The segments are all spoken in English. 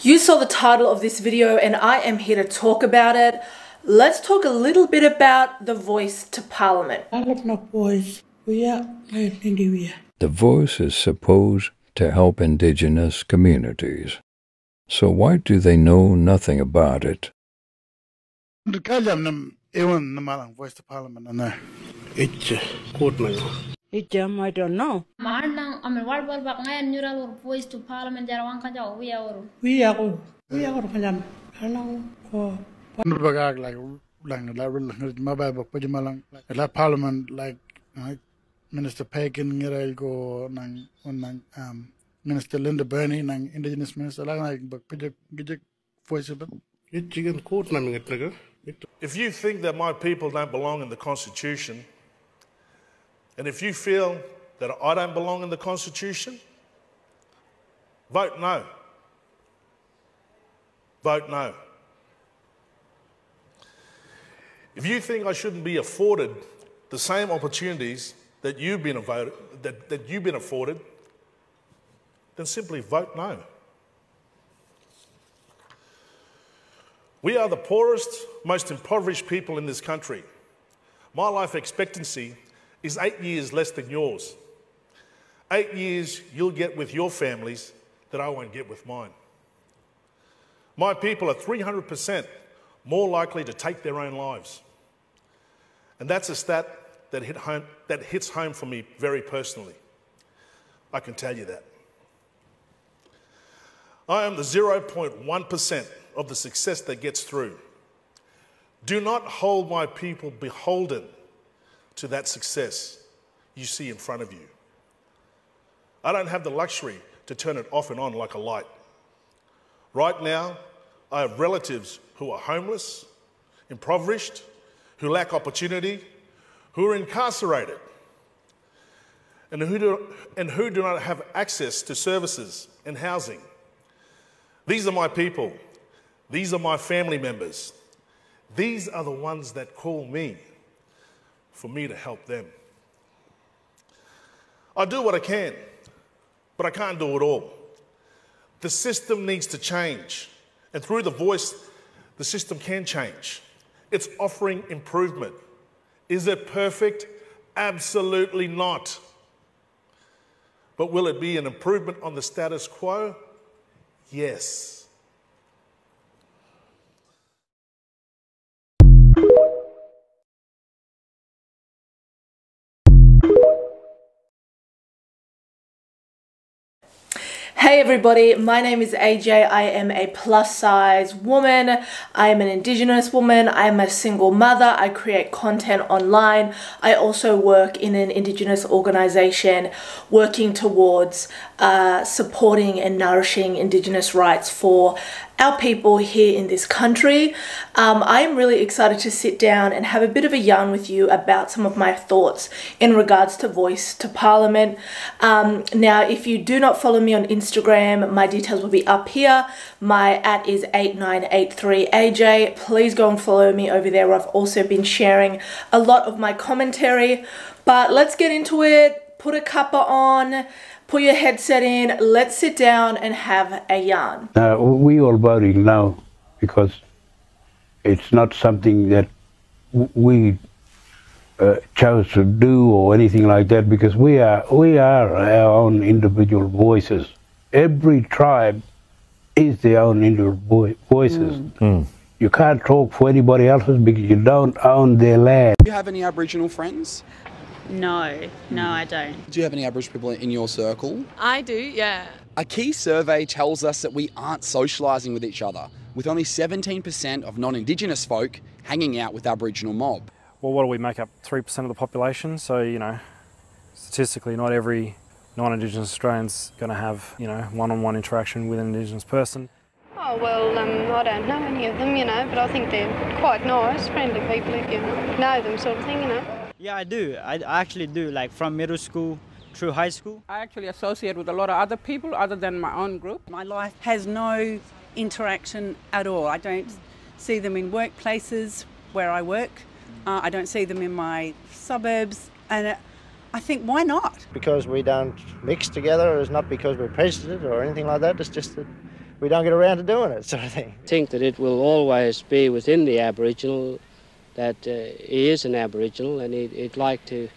You saw the title of this video and I am here to talk about it. Let's talk a little bit about the voice to Parliament. The voice is supposed to help Indigenous communities. So why do they know nothing about it? voice to Parliament and I don't know. Voice to Parliament like Parliament like Minister Pagan go Minister Linda Burney nang Indigenous Minister like voice of If you think that my people don't belong in the Constitution, and if you feel that I don't belong in the Constitution, vote no. Vote no. If you think I shouldn't be afforded the same opportunities that you've been afforded, then simply vote no. We are the poorest, most impoverished people in this country. My life expectancy is 8 years less than yours. 8 years you'll get with your families that I won't get with mine. My people are 300% more likely to take their own lives. And that's a stat that hits home for me very personally. I can tell you that. I am the 0.1% of the success that gets through. Do not hold my people beholden to that success you see in front of you. I don't have the luxury to turn it off and on like a light. Right now, I have relatives who are homeless, impoverished, who lack opportunity, who are incarcerated, and who do not have access to services and housing. These are my people. These are my family members. These are the ones that call me for me to help them. I do what I can, but I can't do it all. The system needs to change, and through the voice, the system can change. It's offering improvement. Is it perfect? Absolutely not. But will it be an improvement on the status quo? Yes. Hey everybody, my name is AJ. I am a plus size woman. I am an Indigenous woman. I am a single mother. I create content online. I also work in an Indigenous organization working towards supporting and nourishing Indigenous rights for our people here in this country. I am really excited to sit down and have a bit of a yarn with you about some of my thoughts in regards to voice to Parliament. Now, if you do not follow me on Instagram, my details will be up here. My @ is 8983AJ. Please go and follow me over there, where I've also been sharing a lot of my commentary. But let's get into it. Put a cuppa on. Put your headset in, let's sit down and have a yarn. We all voting now because it's not something that we chose to do or anything like that, because we are our own individual voices. Every tribe is their own individual voices. You can't talk for anybody else's because you don't own their land. Do you have any Aboriginal friends? No, I don't. Do you have any Aboriginal people in your circle? I do, yeah. A key survey tells us that we aren't socialising with each other, with only 17% of non-Indigenous folk hanging out with Aboriginal mob. Well, what do we make up? 3% of the population, so, you know, statistically not every non-Indigenous Australian's going to have, you know, one-on-one interaction with an Indigenous person. Oh, well, I don't know any of them, you know, but I think they're quite nice, friendly people if you know them, sort of thing, you know. Yeah, I do. I actually do, like from middle school through high school. I actually associate with a lot of other people other than my own group. My life has no interaction at all. I don't see them in workplaces where I work. I don't see them in my suburbs. And I think, why not? Because we don't mix together. It's not because we're prejudiced or anything like that. It's just that we don't get around to doing it, sort of thing. I think that it will always be within the Aboriginal that he is an Aboriginal and he'd like to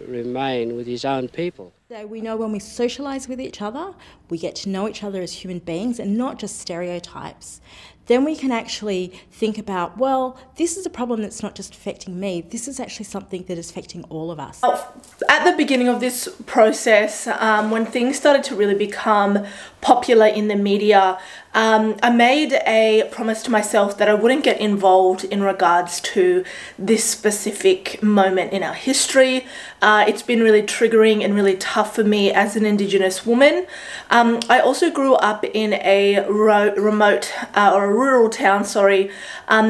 remain with his own people. So we know when we socialise with each other, we get to know each other as human beings and not just stereotypes. Then we can actually think about, well, this is a problem that's not just affecting me, this is actually something that is affecting all of us. At the beginning of this process, when things started to really become popular in the media, I made a promise to myself that I wouldn't get involved in regards to this specific moment in our history. It's been really triggering and really tough for me as an Indigenous woman. I also grew up in a remote or a rural town,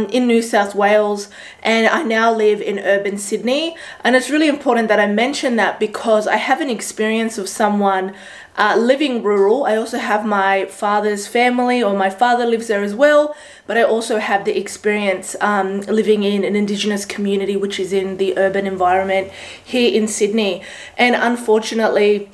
in New South Wales, and I now live in urban Sydney. And it's really important that I mention that because I have an experience of someone living rural. I also have my father's family, or my father lives there as well, but I also have the experience living in an Indigenous community which is in the urban environment here in Sydney. And unfortunately,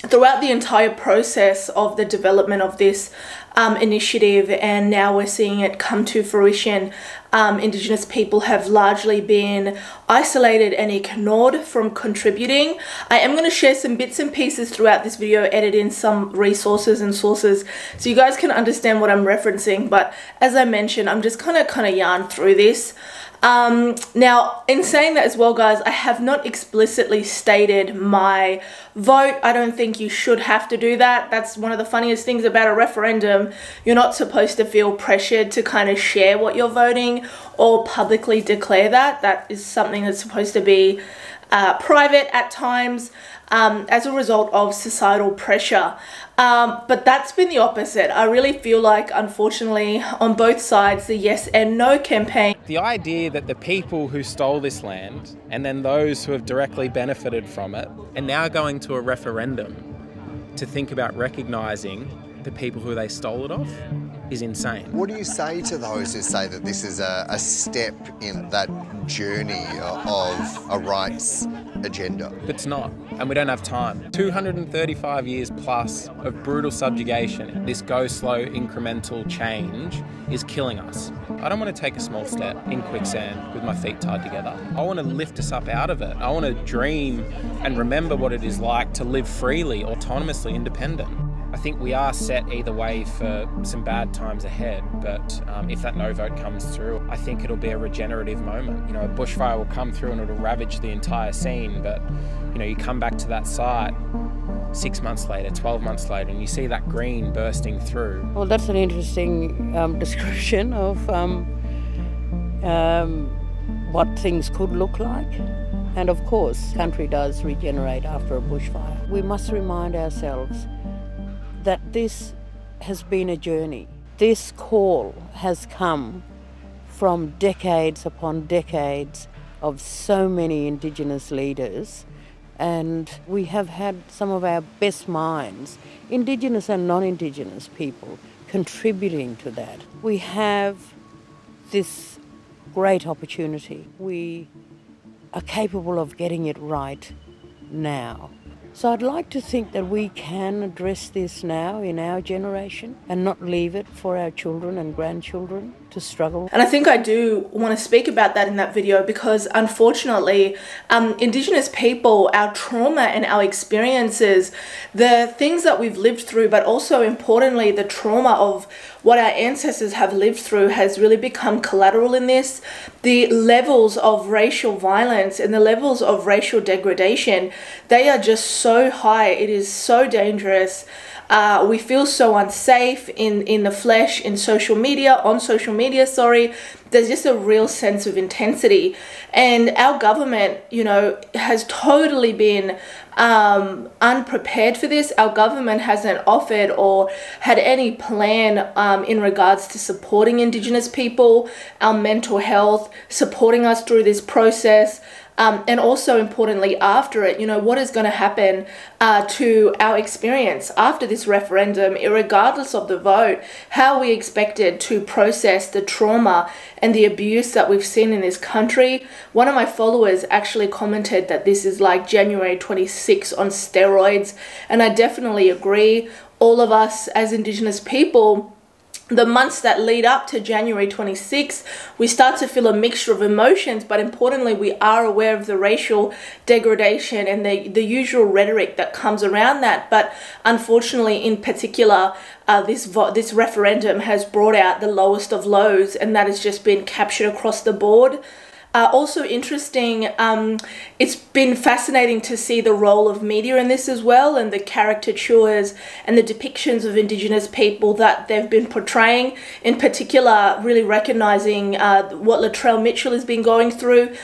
throughout the entire process of the development of this initiative, and now we're seeing it come to fruition, Indigenous people have largely been isolated and ignored from contributing. I am going to share some bits and pieces throughout this video, edit in some resources and sources so you guys can understand what I'm referencing, but as I mentioned, I'm just kind of yarn through this. Now, in saying that as well, guys, I have not explicitly stated my vote. I don't think you should have to do that. That's one of the funniest things about a referendum. You're not supposed to feel pressured to kind of share what you're voting or publicly declare that. That is something that's supposed to be private at times as a result of societal pressure. But that's been the opposite. I really feel like, unfortunately, on both sides, the yes and no campaign. The idea that the people who stole this land and then those who have directly benefited from it are now going to a referendum to think about recognising the people who they stole it off is insane. What do you say to those who say that this is a step in that journey of a rights agenda? It's not, and we don't have time. 235 years plus of brutal subjugation, this go slow incremental change is killing us. I don't want to take a small step in quicksand with my feet tied together. I want to lift us up out of it. I want to dream and remember what it is like to live freely, autonomously, independent. I think we are set either way for some bad times ahead, but if that no vote comes through, I think it'll be a regenerative moment. You know, a bushfire will come through and it'll ravage the entire scene, but you know, you come back to that site 6 months later, 12 months later, and you see that green bursting through. Well, that's an interesting description of what things could look like. And of course, country does regenerate after a bushfire. We must remind ourselves that this has been a journey. This call has come from decades upon decades of so many Indigenous leaders, and we have had some of our best minds, Indigenous and non-Indigenous people, contributing to that. We have this great opportunity. We are capable of getting it right now. So I'd like to think that we can address this now in our generation and not leave it for our children and grandchildren to struggle. And I think I do want to speak about that in that video because unfortunately, Indigenous people, our trauma and our experiences, the things that we've lived through, but also importantly, the trauma of what our ancestors have lived through has really become collateral in this. The levels of racial violence and the levels of racial degradation, they are just so high. It is so dangerous. We feel so unsafe in the flesh, in social media, on social media, sorry. There's just a real sense of intensity. And our government, you know, has totally been unprepared for this. Our government hasn't offered or had any plan in regards to supporting Indigenous people, our mental health, supporting us through this process. And also importantly after it, you know, what is going to happen to our experience after this referendum, irregardless of the vote, how we expected to process the trauma and the abuse that we've seen in this country. One of my followers actually commented that this is like January 26 on steroids, and I definitely agree. all of us as Indigenous people, the months that lead up to January 26, we start to feel a mixture of emotions, but importantly, we are aware of the racial degradation and the usual rhetoric that comes around that. But unfortunately, in particular, this referendum has brought out the lowest of lows, and that has just been captured across the board. Also interesting, it's been fascinating to see the role of media in this as well, and the caricatures and the depictions of Indigenous people that they've been portraying. In particular, really recognising what Latrell Mitchell has been going through.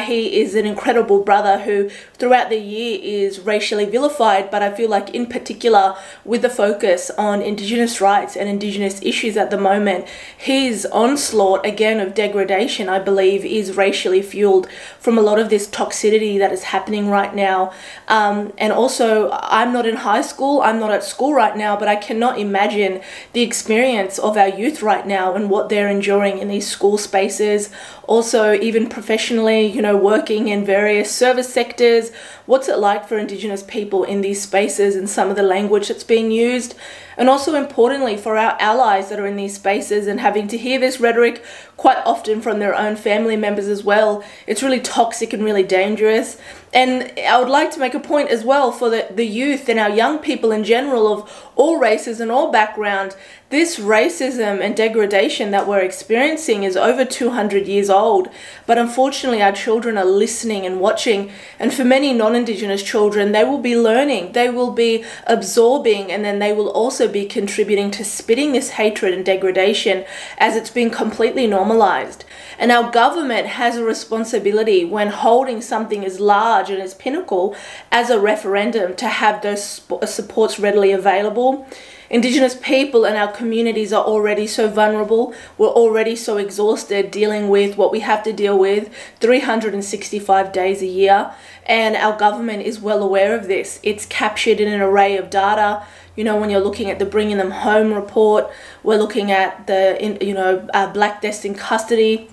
He is an incredible brother who throughout the year is racially vilified, but I feel like in particular with the focus on Indigenous rights and Indigenous issues at the moment, his onslaught again of degradation, I believe, is racially fueled from a lot of this toxicity that is happening right now. And also, I'm not in high school, I'm not at school right now, but I cannot imagine the experience of our youth right now and what they're enduring in these school spaces. Also, even professionally, you know, working in various service sectors, what's it like for Indigenous people in these spaces and some of the language that's being used? And also importantly, for our allies that are in these spaces and having to hear this rhetoric quite often from their own family members as well, it's really toxic and really dangerous. And I would like to make a point as well for the youth and our young people in general of all races and all background. This racism and degradation that we're experiencing is over 200 years old, but unfortunately our children are listening and watching, and for many non-Indigenous children, they will be learning, they will be absorbing, and then they will also be contributing to spitting this hatred and degradation as it's been completely normalized. And our government has a responsibility when holding something as large and as pinnacle as a referendum to have those supports readily available. Indigenous people and our communities are already so vulnerable. We're already so exhausted dealing with what we have to deal with 365 days a year. And our government is well aware of this. It's captured in an array of data. You know, when you're looking at the Bringing Them Home report, we're looking at the, Black Deaths in Custody.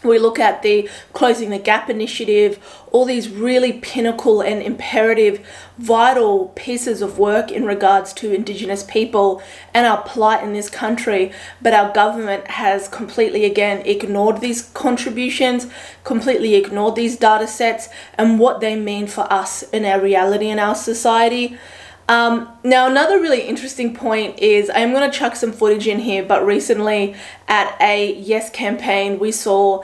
We look at the Closing the Gap initiative, all these really pinnacle and imperative, vital pieces of work in regards to Indigenous people and our plight in this country. But our government has completely, again, ignored these contributions, completely ignored these data sets and what they mean for us in our reality in our society. Now, another really interesting point is, I'm going to chuck some footage in here, but recently at a Yes campaign, we saw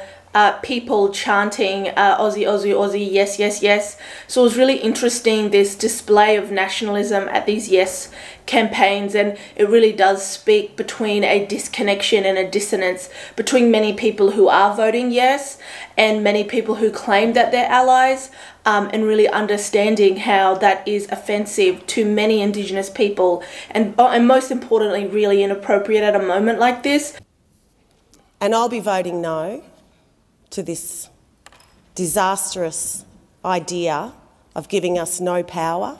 people chanting Aussie, Aussie, Aussie, yes, yes, yes. So it was really interesting, this display of nationalism at these Yes campaigns, and it really does speak between a disconnection and a dissonance between many people who are voting yes and many people who claim that they're allies, and really understanding how that is offensive to many Indigenous people and most importantly really inappropriate at a moment like this. And I'll be voting no to this disastrous idea of giving us no power.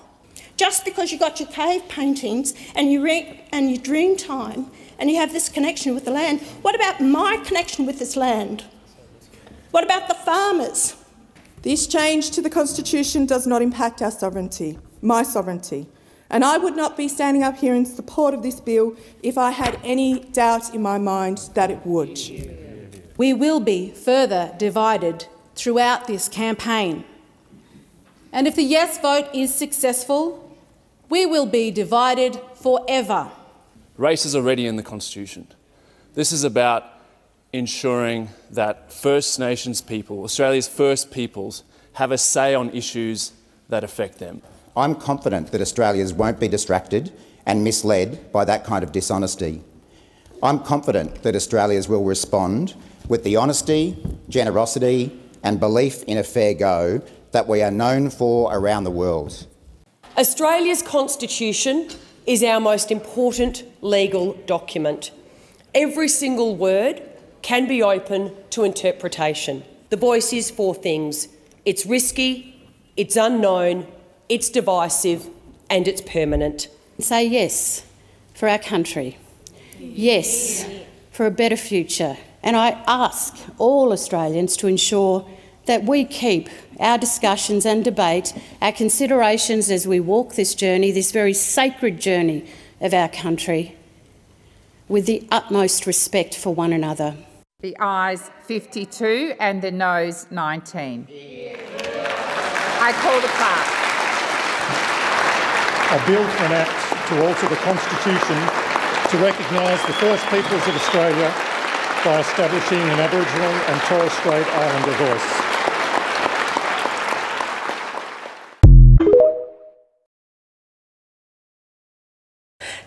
Just because you got your cave paintings and your dream time and you have this connection with the land, what about my connection with this land? What about the farmers? This change to the Constitution does not impact our sovereignty, my sovereignty, and I would not be standing up here in support of this bill if I had any doubt in my mind that it would. We will be further divided throughout this campaign. And if the yes vote is successful, we will be divided forever. Race is already in the Constitution. This is about ensuring that First Nations people, Australia's first peoples, have a say on issues that affect them. I'm confident that Australians won't be distracted and misled by that kind of dishonesty. I'm confident that Australians will respond with the honesty, generosity and belief in a fair go that we are known for around the world. Australia's Constitution is our most important legal document. Every single word can be open to interpretation. The voice is four things. It's risky, it's unknown, it's divisive and it's permanent. Say yes for our country. Yes for a better future. And I ask all Australians to ensure that we keep our discussions and debate, our considerations as we walk this journey, this very sacred journey of our country with the utmost respect for one another. The ayes 52 and the noes 19. I call the clerk. A bill to enact to alter the Constitution to recognise the First Peoples of Australia by establishing an Aboriginal and Torres Strait Islander voice.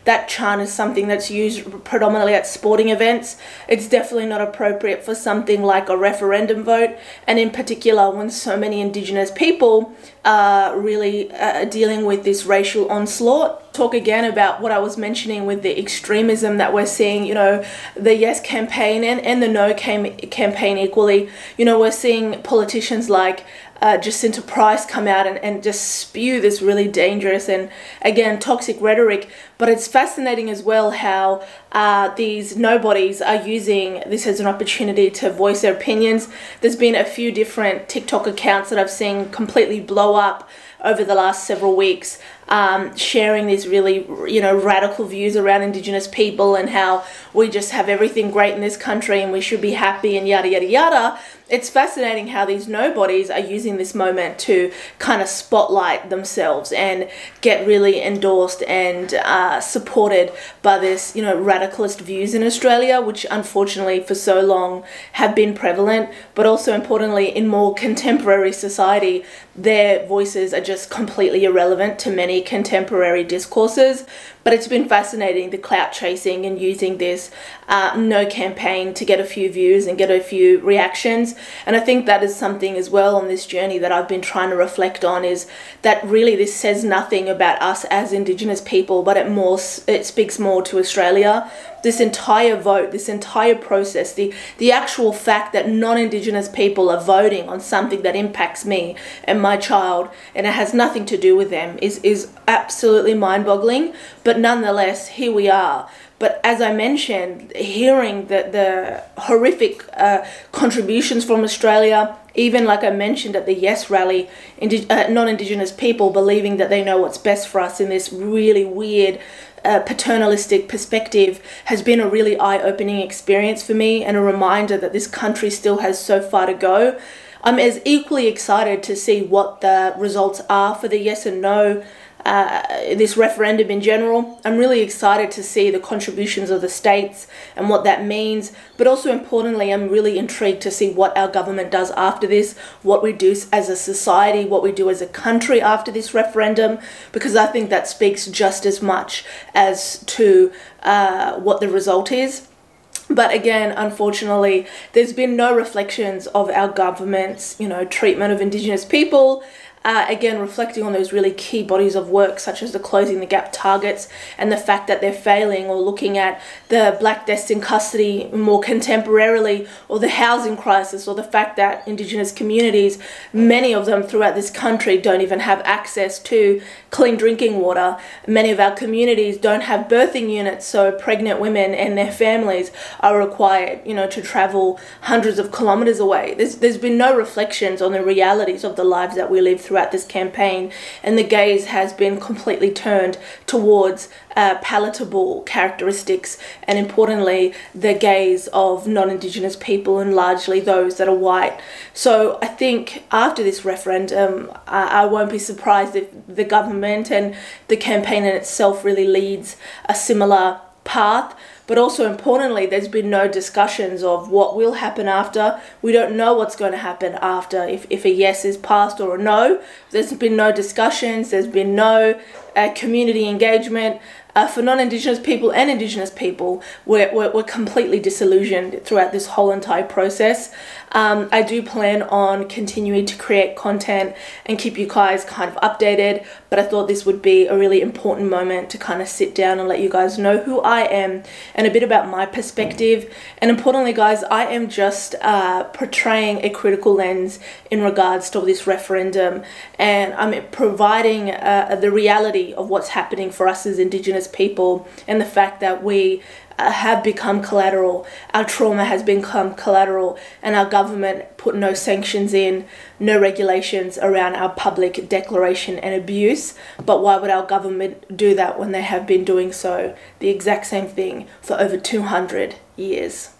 That chant is something that's used predominantly at sporting events. It's definitely not appropriate for something like a referendum vote, and in particular when so many Indigenous people are really dealing with this racial onslaught. Talk again about what I was mentioning with the extremism that we're seeing, you know, the yes campaign and the no campaign equally. You know, we're seeing politicians like Jacinta Price come out and just spew this really dangerous and, again, toxic rhetoric. But it's fascinating as well how these nobodies are using this as an opportunity to voice their opinions. There's been a few different TikTok accounts that I've seen completely blow up over the last several weeks, sharing these really, you know, radical views around Indigenous people and how we just have everything great in this country and we should be happy and yada, yada, yada. It's fascinating how these nobodies are using this moment to kind of spotlight themselves and get really endorsed and supported by this, you know, radicalist views in Australia, which unfortunately for so long have been prevalent, but also importantly in more contemporary society, their voices are just completely irrelevant to many contemporary discourses. But it's been fascinating, the clout chasing and using this no campaign to get a few views and get a few reactions. And I think that is something as well on this journey that I've been trying to reflect on, is that really this says nothing about us as Indigenous people, but it speaks more to Australia. This entire vote, this entire process, the actual fact that non-Indigenous people are voting on something that impacts me and my child and it has nothing to do with them is absolutely mind-boggling. But nonetheless, here we are. But as I mentioned, hearing the horrific contributions from Australia, even like I mentioned at the Yes rally, non-Indigenous people believing that they know what's best for us in this really weird paternalistic perspective, has been a really eye-opening experience for me and a reminder that this country still has so far to go. I'm as equally excited to see what the results are for the yes and no, this referendum in general. I'm really excited to see the contributions of the states and what that means, but also importantly, I'm really intrigued to see what our government does after this, what we do as a society, what we do as a country after this referendum, because I think that speaks just as much as to what the result is. But again, unfortunately, there's been no reflections of our government's, you know, treatment of Indigenous people. Again, reflecting on those really key bodies of work, such as the Closing the Gap targets and the fact that they're failing, or looking at the black deaths in custody more contemporarily, or the housing crisis, or the fact that Indigenous communities, many of them throughout this country, don't even have access to clean drinking water. Many of our communities don't have birthing units, so pregnant women and their families are required, you know, to travel hundreds of kilometres away. There's been no reflections on the realities of the lives that we live throughout this campaign, and the gaze has been completely turned towards palatable characteristics, and importantly the gaze of non-Indigenous people and largely those that are white. So I think after this referendum, I won't be surprised if the government and the campaign in itself really leads a similar path. But also importantly, there's been no discussions of what will happen after. We don't know what's going to happen after, if a yes is passed or a no. There's been no discussions, there's been no community engagement. For non-Indigenous people and Indigenous people, we're completely disillusioned throughout this whole entire process. I do plan on continuing to create content and keep you guys kind of updated, but I thought this would be a really important moment to kind of sit down and let you guys know who I am and a bit about my perspective. And importantly, guys, I am just portraying a critical lens in regards to this referendum, and I'm providing the reality of what's happening for us as Indigenous people, and the fact that we have become collateral. Our trauma has become collateral, and our government put no sanctions in, no regulations around our public declaration and abuse. this, but why would our government do that when they have been doing so, the exact same thing, for over 200 years?